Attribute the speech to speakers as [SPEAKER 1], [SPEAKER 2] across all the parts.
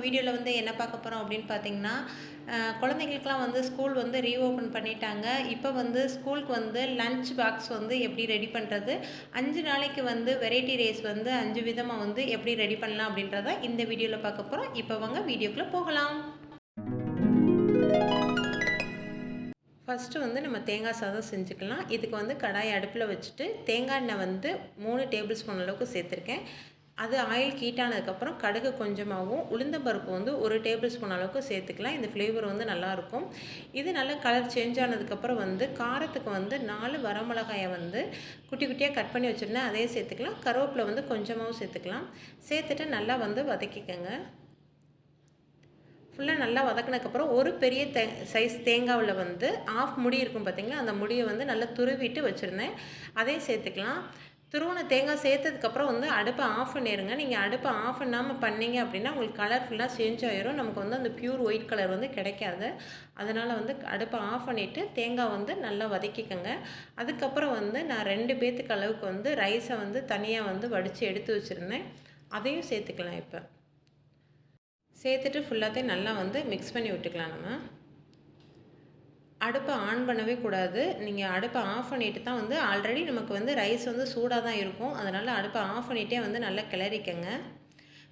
[SPEAKER 1] வீடியோவில் வந்து என்ன பார்க்க போகிறோம் அப்படின்னு பார்த்தீங்கன்னா, குழந்தைங்களுக்குலாம் வந்து ஸ்கூல் வந்து ரீஓப்பன் பண்ணிட்டாங்க. இப்போ வந்து ஸ்கூலுக்கு வந்து லஞ்ச் பாக்ஸ் வந்து எப்படி ரெடி பண்ணுறது, 5 நாளைக்கு வந்து வெரைட்டி ரைஸ் வந்து 5 விதமாக வந்து எப்படி ரெடி பண்ணலாம் அப்படின்றத இந்த வீடியோவில் பார்க்க போகிறோம். இப்போ வாங்க வீடியோக்குள்ளே போகலாம். ஃபஸ்ட்டு வந்து நம்ம தேங்காய் சாதம் செஞ்சுக்கலாம். இதுக்கு வந்து கடாயை அடுப்பில் வச்சுட்டு தேங்காய் எண்ணெய் வந்து 3 டேபிள் ஸ்பூன் அளவுக்கு சேர்த்துருக்கேன். அது ஆயில் ஹீட் ஆனதுக்கப்புறம் கடுகு கொஞ்சமாகவும் உளுந்தம்பருப்பு வந்து 1 டேபிள் ஸ்பூன் அளவுக்கு சேர்த்துக்கலாம். இந்த ஃப்ளேவர் வந்து நல்லாயிருக்கும். இது நல்லா கலர் சேஞ்ச் ஆனதுக்கப்புறம் வந்து காரத்துக்கு வந்து 4 வரமிளகாயை வந்து குட்டி குட்டியாக கட் பண்ணி வச்சுருந்தேன், அதையே சேர்த்துக்கலாம். கருவேப்பிலை வந்து கொஞ்சமாகவும் சேர்த்துக்கலாம். சேர்த்துட்டு நல்லா வந்து வதக்கிக்கங்க. ஃபுல்லாக நல்லா வதக்கினதுக்கப்புறம் ஒரு பெரிய சைஸ் தேங்காவில் வந்து ஆஃப் முடி இருக்கும் பார்த்திங்களா, அந்த முடியை வந்து நல்லா துருவிட்டு வச்சுருந்தேன், அதையும் சேர்த்துக்கலாம். துருவின தேங்காய் சேர்த்ததுக்கப்புறம் வந்து அடுப்பை ஆஃப் பண்ணிடுங்க. நீங்கள் அடுப்பை ஆஃப் பண்ணாமல் பண்ணிங்க அப்படின்னா உங்களுக்கு கலர் ஃபுல்லாக சேஞ்ச் ஆகிரும். நமக்கு வந்து அந்த பியூர் ஒயிட் கலர் வந்து கிடைக்காது. அதனால் வந்து அடுப்பை ஆஃப் பண்ணிவிட்டு தேங்காய் வந்து நல்லா வதக்கிக்கோங்க. அதுக்கப்புறம் வந்து நான் 2 பேத்துக்கு அளவுக்கு வந்து ரைஸை வந்து தனியாக வந்து வடித்து எடுத்து வச்சுருந்தேன், அதையும் சேர்த்துக்கலாம். இப்போ சேர்த்துட்டு ஃபுல்லாத்தையும் நல்லா வந்து மிக்ஸ் பண்ணி விட்டுக்கலாம். நம்ம அடுப்பை ஆன் பண்ணவே கூடாது. நீங்கள் அடுப்பை ஆஃப் பண்ணிவிட்டு தான் வந்து ஆல்ரெடி நமக்கு வந்து ரைஸ் வந்து சூடாக தான் இருக்கும். அதனால் அடுப்பை ஆஃப் பண்ணிகிட்டே வந்து நல்லா கிளறிக்கங்க.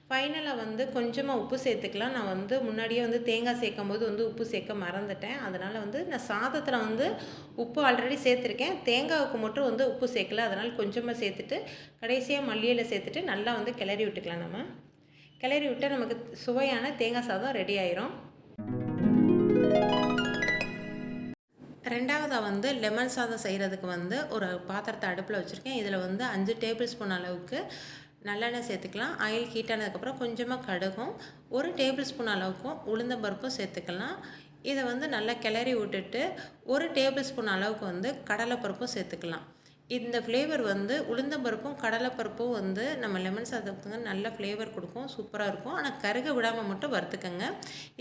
[SPEAKER 1] ஃபைனலாக வந்து கொஞ்சமாக உப்பு சேர்த்துக்கலாம். நான் வந்து முன்னாடியே வந்து தேங்காய் சேர்க்கும் போது வந்து உப்பு சேர்க்க மறந்துட்டேன். அதனால் வந்து நான் சாதத்தில் வந்து உப்பு ஆல்ரெடி சேர்த்துருக்கேன். தேங்காய்க்கு மட்டும் வந்து உப்பு சேர்க்கல. அதனால் கொஞ்சமாக சேர்த்துட்டு கடைசியாக மல்லியில் சேர்த்துட்டு நல்லா வந்து கிளறி விட்டுக்கலாம். நம்ம கிளறி விட்டால் நமக்கு சுவையான தேங்காய் சாதம் ரெடி ஆயிரும். ரெண்டாவதாக வந்து லெமன் சாதம் செய்கிறதுக்கு வந்து ஒரு பாத்திரத்தை அடுப்பில் வச்சுருக்கேன். இதில் வந்து 5 டேபிள் ஸ்பூன் அளவுக்கு நல்லெண்ணெய் சேர்த்துக்கலாம். ஆயில் ஹீட் ஆனதுக்கப்புறம் கொஞ்சமாக கடுகும் 1 டேபிள் ஸ்பூன் அளவுக்கும் உளுந்தம்பருப்பும் சேர்த்துக்கலாம். இதை வந்து நல்லா கிளறி விட்டுட்டு 1 டேபிள் ஸ்பூன் அளவுக்கு வந்து கடலைப்பருப்பும் சேர்த்துக்கலாம். இந்த ஃப்ளேவர் வந்து உளுந்தம்பருப்பும் கடலைப்பருப்பும் வந்து நம்ம லெமன் சாதத்துக்கு நல்ல ஃப்ளேவர் கொடுக்கும், சூப்பராக இருக்கும். ஆனால் கருக விடாமல் மட்டும் வறுத்துக்கங்க.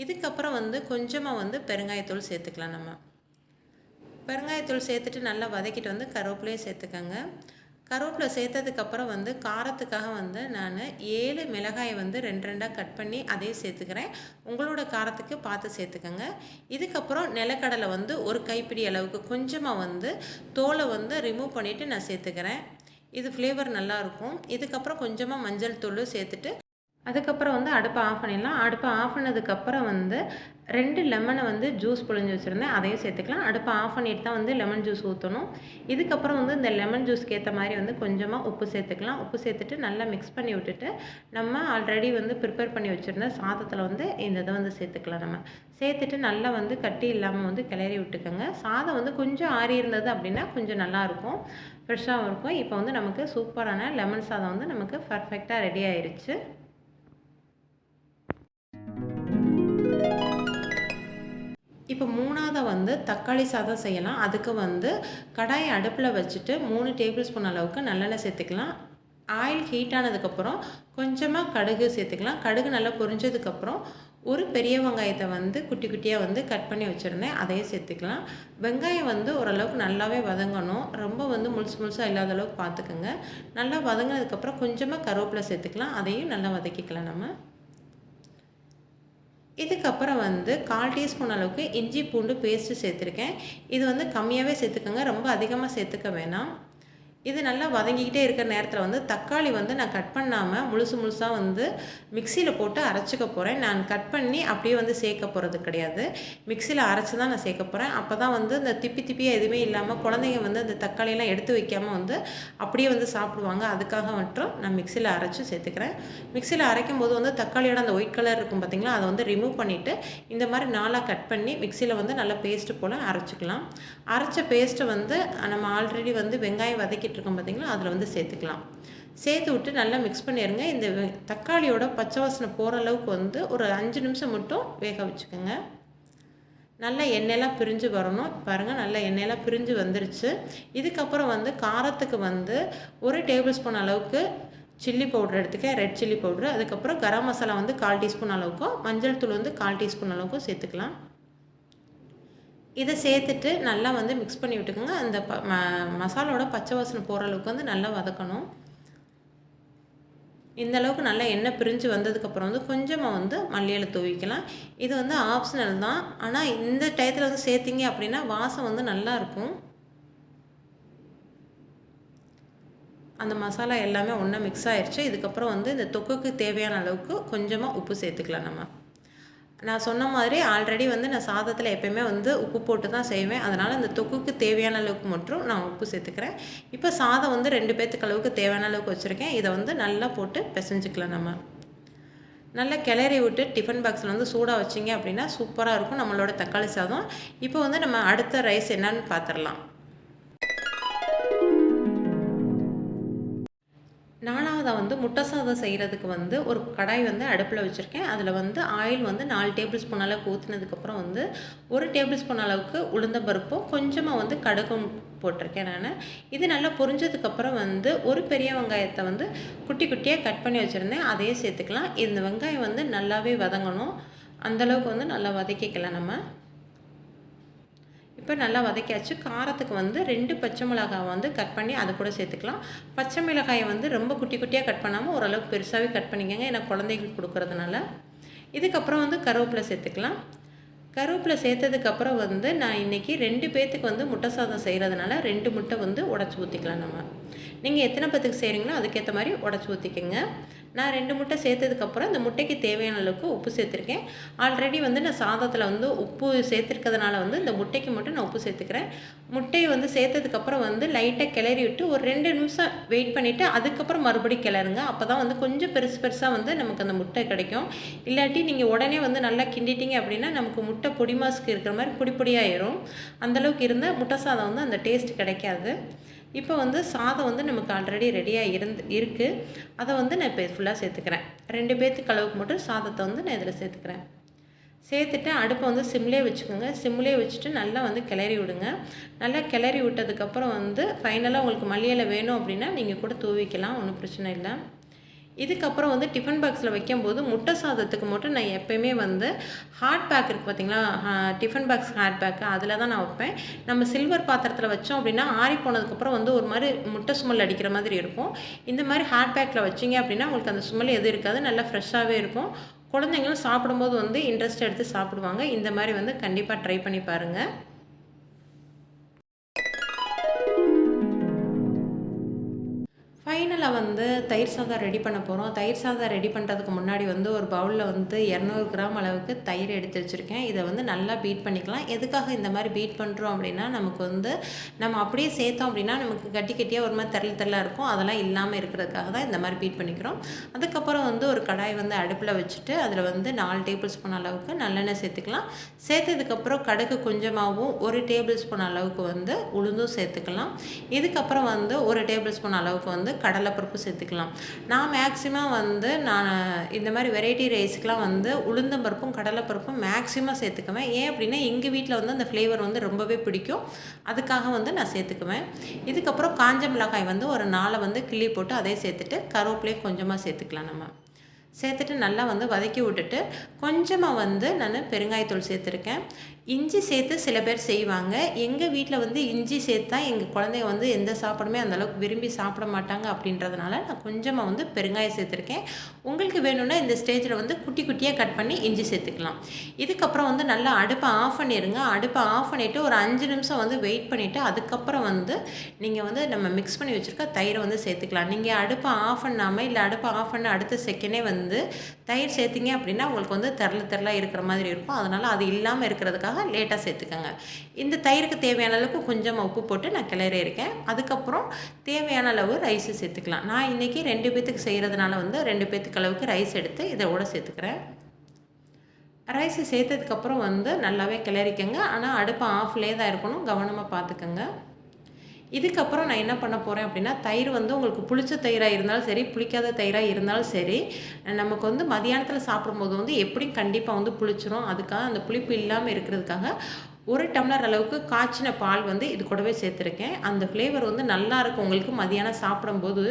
[SPEAKER 1] இதுக்கப்புறம் வந்து கொஞ்சமாக வந்து பெருங்காயத்தூள் சேர்த்துக்கலாம். நம்ம பெருங்காயத்தூள் சேர்த்துட்டு நல்லா வதக்கிட்டு வந்து கருவேப்பிலையும் சேர்த்துக்கங்க. கருவேப்பிலை சேர்த்ததுக்கப்புறம் வந்து காரத்துக்காக வந்து நான் 7 மிளகாயை வந்து 2 கட் பண்ணி அதையும் சேர்த்துக்கிறேன். உங்களோட காரத்துக்கு பார்த்து சேர்த்துக்கங்க. இதுக்கப்புறம் நிலக்கடலை வந்து ஒரு கைப்பிடி அளவுக்கு கொஞ்சமாக வந்து தோலை வந்து ரிமூவ் பண்ணிவிட்டு நான் சேர்த்துக்கிறேன். இது ஃப்ளேவர் நல்லாயிருக்கும். இதுக்கப்புறம் கொஞ்சமாக மஞ்சள் தூள் சேர்த்துட்டு அதுக்கப்புறம் வந்து அடுப்பை ஆஃப் பண்ணிடலாம். அடுப்பை ஆஃப் பண்ணதுக்கப்புறம் வந்து 2 லெமனை வந்து ஜூஸ் புழிஞ்சு வச்சுருந்தேன், அதையும் சேர்த்துக்கலாம். அடுப்பை ஆஃப் பண்ணிட்டு தான் வந்து லெமன் ஜூஸ் ஊற்றணும். இதுக்கப்புறம் வந்து இந்த லெமன் ஜூஸ்க்கு ஏற்ற மாதிரி வந்து கொஞ்சமாக உப்பு சேர்த்துக்கலாம். உப்பு சேர்த்துட்டு நல்லா மிக்ஸ் பண்ணி விட்டுட்டு நம்ம ஆல்ரெடி வந்து ப்ரிப்பேர் பண்ணி வச்சுருந்த சாதத்தில் வந்து இந்த இதை வந்து சேர்த்துக்கலாம். நம்ம சேர்த்துட்டு நல்லா வந்து கட்டி இல்லாமல் வந்து கிளறி விட்டுக்கோங்க. சாதம் வந்து கொஞ்சம் ஆறி இருந்தது அப்படின்னா கொஞ்சம் நல்லாயிருக்கும், ஃப்ரெஷ்ஷாகவும் இருக்கும். இப்போ வந்து நமக்கு சூப்பரான லெமன் சாதம் வந்து நமக்கு பர்ஃபெக்டாக ரெடி ஆயிடுச்சு. இப்போ 3ஆவதாக வந்து தக்காளி சாதம் செய்யலாம். அதுக்கு வந்து கடாயை அடுப்பில் வச்சுட்டு 3 டேபிள் ஸ்பூன் அளவுக்கு நல்லெண்ணெய் சேர்த்துக்கலாம். ஆயில் ஹீட் ஆனதுக்கப்புறம் கொஞ்சமாக கடுகு சேர்த்துக்கலாம். கடுகு நல்லா பொரிஞ்சதுக்கப்புறம் ஒரு பெரிய வெங்காயத்தை வந்து குட்டி குட்டியாக வந்து கட் பண்ணி வச்சுருந்தேன், அதையும் சேர்த்துக்கலாம். வெங்காயம் வந்து ஓரளவுக்கு நல்லாவே வதங்கணும். ரொம்ப வந்து முழுசாக இல்லாத அளவுக்கு பார்த்துக்கோங்க. நல்லா வதங்கினதுக்கப்புறம் கொஞ்சமாக கருவேப்பிலை சேர்த்துக்கலாம். அதையும் நல்லா வதக்கிக்கலாம். நம்ம இதுக்கப்புறம் வந்து 1/4 டீஸ்பூன் அளவுக்கு இஞ்சி பூண்டு பேஸ்ட்டு சேர்த்துருக்கேன். இது வந்து கம்மியாகவே சேர்த்துக்கோங்க, ரொம்ப அதிகமாக சேர்த்துக்க வேணாம். இது நல்லா வதங்கிக்கிட்டே இருக்கிற நேரத்தில் வந்து தக்காளி வந்து நான் கட் பண்ணாமல் முழுசாக வந்து மிக்சியில் போட்டு அரைச்சிக்க போகிறேன். நான் கட் பண்ணி அப்படியே வந்து சேர்க்க போகிறது கிடையாது, மிக்சியில் அரைச்சி தான் நான் சேர்க்க போகிறேன். அப்போ தான் வந்து இந்த திப்பியாக எதுவுமே இல்லாமல் குழந்தைங்க வந்து அந்த தக்காளியெல்லாம் எடுத்து வைக்காமல் வந்து அப்படியே வந்து சாப்பிடுவாங்க. அதுக்காக மட்டும் நான் மிக்சியில் அரைச்சி சேர்த்துக்கிறேன். மிக்சியில் அரைக்கும் போது வந்து தக்காளியோட அந்த ஒயிட் கலர் இருக்கும் பார்த்திங்களா, அதை வந்து ரிமூவ் பண்ணிவிட்டு இந்த மாதிரி 4ஆக கட் பண்ணி மிக்சியில் வந்து நல்லா பேஸ்ட்டு போல் அரைச்சிக்கலாம். அரைச்ச பேஸ்ட்டை வந்து நம்ம ஆல்ரெடி வந்து வெங்காயம் வதக்கிட்டு இருக்கோம் பார்த்திங்களா, அதில் வந்து சேர்த்துக்கலாம். சேர்த்து விட்டு நல்லா மிக்ஸ் பண்ணிடுங்க. இந்த தக்காளியோட பச்சை வாசனை போகிற அளவுக்கு வந்து ஒரு 5 நிமிஷம் மட்டும் வேக வச்சுக்கோங்க. நல்லா எண்ணெயெல்லாம் பிரிஞ்சு வரணும். பாருங்கள், நல்லா எண்ணெயெல்லாம் பிரிஞ்சு வந்துருச்சு. இதுக்கப்புறம் வந்து காரத்துக்கு வந்து 1 டேபிள் ஸ்பூன் அளவுக்கு சில்லி பவுடர் எடுத்துக்கேன், ரெட் சில்லி பவுட்ரு. அதுக்கப்புறம் கரம் மசாலா வந்து 1/4 டீஸ்பூன் அளவுக்கும், மஞ்சள் தூள் வந்து 1/4 டீஸ்பூன் அளவுக்கும் சேர்த்துக்கலாம். இதை சேர்த்துட்டு நல்லா வந்து மிக்ஸ் பண்ணி விட்டுக்கோங்க. அந்த மசாலோட பச்சை வாசனை போகிற அளவுக்கு வந்து நல்லா வதக்கணும். இந்த அளவுக்கு நல்லா எண்ணெய் பிரிஞ்சு வந்ததுக்கப்புறம் வந்து கொஞ்சமாக வந்து மல்லி இலை தூவிக்கலாம். இது வந்து ஆப்ஷனல் தான். ஆனால் இந்த டயத்தில் வந்து சேர்த்திங்க அப்படின்னா வாசம் வந்து நல்லாயிருக்கும். அந்த மசாலா எல்லாமே ஒன்றா மிக்ஸ் ஆயிடுச்சு. இதுக்கப்புறம் வந்து இந்த தொக்குக்கு தேவையான அளவுக்கு கொஞ்சமாக உப்பு சேர்த்துக்கலாம் நம்ம. நான் சொன்ன மாதிரி ஆல்ரெடி வந்து நான் சாதத்தில் எப்பயுமே வந்து உப்பு போட்டு தான் செய்வேன். அதனால் இந்த தொக்குக்கு தேவையான அளவுக்கு மட்டும் நான் உப்பு சேர்த்துக்கிறேன். இப்போ சாதம் வந்து 2 பேத்துக்கு அளவுக்கு தேவையான அளவுக்கு வச்சுருக்கேன். இதை வந்து நல்லா போட்டு பிசைஞ்சிக்கலாம் நம்ம. நல்லா கிளறி விட்டு டிஃபன் பாக்ஸில் வந்து சூடாக வச்சிங்க அப்படின்னா சூப்பராக இருக்கும் நம்மளோட தக்காளி சாதம். இப்போ வந்து நம்ம அடுத்த ரைஸ் என்னன்னு பார்த்துடலாம். 4வதா வந்து முட்டை சாதம் செய்கிறதுக்கு வந்து ஒரு கடாய் வந்து அடுப்பில் வச்சுருக்கேன். அதில் வந்து ஆயில் வந்து 4 டேபிள் ஸ்பூன் அளவுக்கு ஊற்றினதுக்கப்புறம் வந்து 1 டேபிள் ஸ்பூன் அளவுக்கு உளுந்தம்பருப்பும் கொஞ்சமாக வந்து கடுகும் போட்டிருக்கேன் நான். இது நல்லா பொரிஞ்சதுக்கப்புறம் வந்து ஒரு பெரிய வெங்காயத்தை வந்து குட்டி குட்டியாக கட் பண்ணி வச்சுருந்தேன், அதையே சேர்த்துக்கலாம். இந்த வெங்காயம் வந்து நல்லாவே வதங்கணும். அந்தளவுக்கு வந்து நல்லா வதக்கிக்கலாம் நம்ம. இப்போ நல்லா வதக்கியாச்சு. காரத்துக்கு வந்து 2 பச்சை மிளகாய் வந்து கட் பண்ணி அது கூட சேர்த்துக்கலாம். பச்சை மிளகாயை வந்து ரொம்ப குட்டி குட்டியாக கட் பண்ணாமல் ஓரளவுக்கு பெருசாகவே கட் பண்ணிக்கோங்க, ஏன்னா குழந்தைங்களுக்கு கொடுக்குறதுனால. இதுக்கப்புறம் வந்து கருவேப்பிலை சேர்த்துக்கலாம். கருவேப்பிலை சேர்த்ததுக்கப்புறம் வந்து நான் இன்றைக்கி 2 பேர்த்துக்கு வந்து முட்டை சாதம் செய்கிறதுனால 2 முட்டை வந்து உடச்சி ஊற்றிக்கலாம் நம்ம. நீங்கள் எத்தனை பேர்த்துக்கு செய்கிறீங்களோ அதுக்கேற்ற மாதிரி உடச்சி ஊற்றிக்கோங்க. நான் 2 முட்டை சேர்த்ததுக்கப்புறம் இந்த முட்டைக்கு தேவையான அளவுக்கு உப்பு சேர்த்துருக்கேன். ஆல்ரெடி வந்து நான் சாதத்தில் வந்து உப்பு சேர்த்துருக்கிறதுனால வந்து இந்த முட்டைக்கு மட்டும் நான் உப்பு சேர்த்துக்கிறேன். முட்டையை வந்து சேர்த்ததுக்கப்புறம் வந்து லைட்டாக கிளறி விட்டு ஒரு 2 நிமிஷம் வெயிட் பண்ணிவிட்டு அதுக்கப்புறம் மறுபடியும் கிளறுங்க. அப்போ தான் வந்து கொஞ்சம் பெருசு பெருசாக வந்து நமக்கு அந்த முட்டை கிடைக்கும். இல்லாட்டி நீங்கள் உடனே வந்து நல்லா கிண்டிட்டீங்க அப்படின்னா நமக்கு முட்டை பொடி மாசுக்கு இருக்கிற மாதிரி பொடி பொடியாயிரும். அந்தளவுக்கு இருந்தால் முட்டை சாதம் வந்து அந்த டேஸ்ட் கிடைக்காது. இப்போ வந்து சாதம் வந்து நமக்கு ஆல்ரெடி ரெடியாக இருக்குது. அதை வந்து நான் இப்போ ஃபுல்லாக சேர்த்துக்கிறேன். 2 பேர்த்துக்கு அளவுக்கு மட்டும் சாதத்தை வந்து நான் இதில் சேர்த்துக்கிறேன். சேர்த்துட்டு அடுப்பை வந்து சிம்லேயே வச்சுக்கோங்க. சிம்லேயே வச்சுட்டு நல்லா வந்து கிளறி விடுங்க. நல்லா கிளறி விட்டதுக்கப்புறம் வந்து ஃபைனலாக உங்களுக்கு மல்லி இலை வேணும் அப்படின்னா நீங்கள் கூட தூவிக்கலாம், ஒன்றும் பிரச்சனை இல்லை. இதுக்கப்புறம் வந்து டிஃபன் பாக்ஸில் வைக்கும்போது முட்டை சாதத்துக்கு மட்டும் நான் எப்போயுமே வந்து ஹாட் பேக் இருக்குது பார்த்தீங்களா, டிஃபன் பாக்ஸ் ஹாட் பேக்கு அதில் தான் நான் வைப்பேன். நம்ம சில்வர் பாத்திரத்தில் வச்சோம் அப்படின்னா ஆறி போனதுக்கப்புறம் வந்து ஒரு மாதிரி முட்டை ஸ்மெல் அடிக்கிற மாதிரி இருக்கும். இந்த மாதிரி ஹாட் பேக்கில் வச்சிங்க அப்படின்னா உங்களுக்கு அந்த ஸ்மெல் எதுவும் இருக்காது, நல்லா ஃப்ரெஷ்ஷாகவே இருக்கும். குழந்தைங்களும் சாப்பிடும்போது வந்து இன்ட்ரெஸ்ட் எடுத்து சாப்பிடுவாங்க. இந்த மாதிரி வந்து கண்டிப்பாக ட்ரை பண்ணி பாருங்கள். ஃபைனலாக வந்து தயிர் சாதம் ரெடி பண்ண போகிறோம். தயிர் சாதம் ரெடி பண்ணுறதுக்கு முன்னாடி வந்து ஒரு பவுலில் வந்து 200 கிராம் அளவுக்கு தயிர் எடுத்து வச்சுருக்கேன். இதை வந்து நல்லா பீட் பண்ணிக்கலாம். எதுக்காக இந்த மாதிரி பீட் பண்ணுறோம் அப்படின்னா நமக்கு வந்து நம்ம அப்படியே சேர்த்தோம் அப்படின்னா நமக்கு கட்டி கட்டியாக ஒரு மாதிரி தெரலாக இருக்கும். அதெல்லாம் இல்லாமல் இருக்கிறதுக்காக தான் இந்த மாதிரி பீட் பண்ணிக்கிறோம். அதுக்கப்புறம் வந்து ஒரு கடாய் வந்து அடுப்பில் வச்சுட்டு அதில் வந்து 4 டேபிள் ஸ்பூன் அளவுக்கு நல்லெண்ணெய் சேர்த்துக்கலாம். சேர்த்ததுக்கப்புறம் கடுகு கொஞ்சமாகவும் 1 டேபிள் ஸ்பூன் அளவுக்கு வந்து உளுந்தும் சேர்த்துக்கலாம். இதுக்கப்புறம் வந்து 1 டேபிள் ஸ்பூன் அளவுக்கு வந்து கடலைப்பருப்பு சேர்த்துக்கலாம். நான் மேக்ஸிமம் வந்து நான் இந்த மாதிரி வெரைட்டி ரைஸுக்கெலாம் வந்து உளுந்தம்பருப்பும் கடலைப்பருப்பும் மேக்ஸிமம் சேர்த்துக்குவேன். ஏன் அப்படின்னா எங்கள் வீட்டில் வந்து அந்த ஃப்ளேவர் வந்து ரொம்பவே பிடிக்கும், அதுக்காக வந்து நான் சேர்த்துக்குவேன். இதுக்கப்புறம் காஞ்ச மிளகாய் வந்து ஒரு 4 வந்து கிள்ளி போட்டு அதே சேர்த்துட்டு கருவேப்பிலையும் கொஞ்சமாக சேர்த்துக்கலாம் நம்ம. சேர்த்துட்டு நல்லா வந்து வதக்கி விட்டுட்டு கொஞ்சமாக வந்து நான் பெருங்காயத்தூள் சேர்த்துருக்கேன். இஞ்சி சேர்த்து சில பேர் செய்வாங்க. எங்கள் வீட்டில் வந்து இஞ்சி சேர்த்தா எங்கள் குழந்தைங்க வந்து எந்த சாப்பாடுமே அந்தளவுக்கு விரும்பி சாப்பிட மாட்டாங்க. அப்படின்றதுனால நான் கொஞ்சமாக வந்து பெருங்காயம் சேர்த்துருக்கேன். உங்களுக்கு வேணும்னா இந்த ஸ்டேஜில் வந்து குட்டி குட்டியாக கட் பண்ணி இஞ்சி சேர்த்துக்கலாம். இதுக்கப்புறம் வந்து நல்லா அடுப்பை ஆஃப் பண்ணிடுங்க. அடுப்பை ஆஃப் பண்ணிவிட்டு ஒரு 5 நிமிஷம் வந்து வெயிட் பண்ணிவிட்டு அதுக்கப்புறம் வந்து நீங்கள் வந்து நம்ம மிக்ஸ் பண்ணி வச்சுருக்க தயிரை வந்து சேர்த்துக்கலாம். நீங்கள் அடுப்பை ஆஃப் பண்ணாமல் இல்லை அடுப்பை ஆஃப் பண்ண அடுத்த செகண்டே வந்து தயிர் சேர்த்திங்க அப்படின்னா உங்களுக்கு வந்து தெரலாக இருக்கிற மாதிரி இருக்கும். அதனால் அது இல்லாமல் இருக்கிறதுக்காக லேட்டாக சேர்த்துக்கோங்க. இந்த தயிருக்கு தேவையான அளவுக்கு கொஞ்சமாக உப்பு போட்டு நான் கிளறி இருக்கேன். அதுக்கப்புறம் தேவையான அளவு ரைஸு சேர்த்துக்கலாம். நான் இன்றைக்கி 2 பேர்த்துக்கு செய்கிறதுனால வந்து 2 பேர்த்துக்கு அளவுக்கு ரைஸ் எடுத்து இதோட சேர்த்துக்கிறேன். ரைஸு சேர்த்ததுக்கப்புறம் வந்து நல்லாவே கிளறிக்கங்க. ஆனால் அடுப்பு ஆஃப்லேயே தான் இருக்கணும், கவனமாக பார்த்துக்கங்க. இதுக்கப்புறம் நான் என்ன பண்ண போகிறேன் அப்படின்னா தயிர் வந்து உங்களுக்கு புளிச்ச தயிராக இருந்தாலும் சரி, புளிக்காத தயிராக இருந்தாலும் சரி, நமக்கு வந்து மதியானத்தில் சாப்பிடும்போது வந்து எப்படியும் கண்டிப்பாக வந்து புளிச்சிரும். அதுக்காக அந்த புளிப்பு இல்லாமல் இருக்கிறதுக்காக 1 டம்ளர் அளவுக்கு காய்ச்சின பால் வந்து இது கூடவே சேர்த்துருக்கேன். அந்த ஃப்ளேவர் வந்து நல்லாயிருக்கும். உங்களுக்கு மதியானம் சாப்பிடும்போது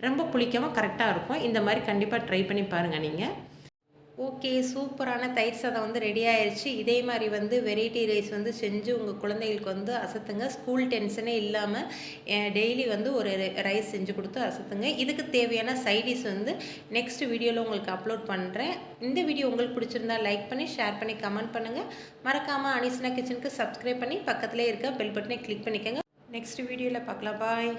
[SPEAKER 1] ரொம்ப புளிக்காமல் கரெக்டாக இருக்கும். இந்த மாதிரி கண்டிப்பாக ட்ரை பண்ணி பாருங்கள் நீங்கள். ஓகே. சூப்பரான தயிர் சாதம் வந்து ரெடி ஆயிருச்சு. இதே மாரி வந்து வெரைட்டி ரைஸ் வந்து செஞ்சு உங்க குழந்தைகளுக்கு வந்து அசத்துங்க. ஸ்கூல் டென்ஷனே இல்லாம டெய்லி வந்து ஒரு ரைஸ் செஞ்சு குடுத்து அசத்துங்க. இதுக்கு தேவையான சைட் டிஷ் வந்து நெக்ஸ்ட் வீடியோல உங்களுக்கு அப்லோட் பண்றேன். இந்த வீடியோ உங்களுக்கு பிடிச்சிருந்தா லைக் பண்ணி, ஷேர் பண்ணி, கமெண்ட் பண்ணுங்க. மறக்காம அனிஸ்னா கிச்சனுக்கு சப்ஸ்கிரைப் பண்ணி பக்கத்திலே இருக்க பெல் பட்டனை கிளிக் பண்ணிக்கங்க. நெக்ஸ்ட் வீடியோல பார்க்கலாம். பாய்.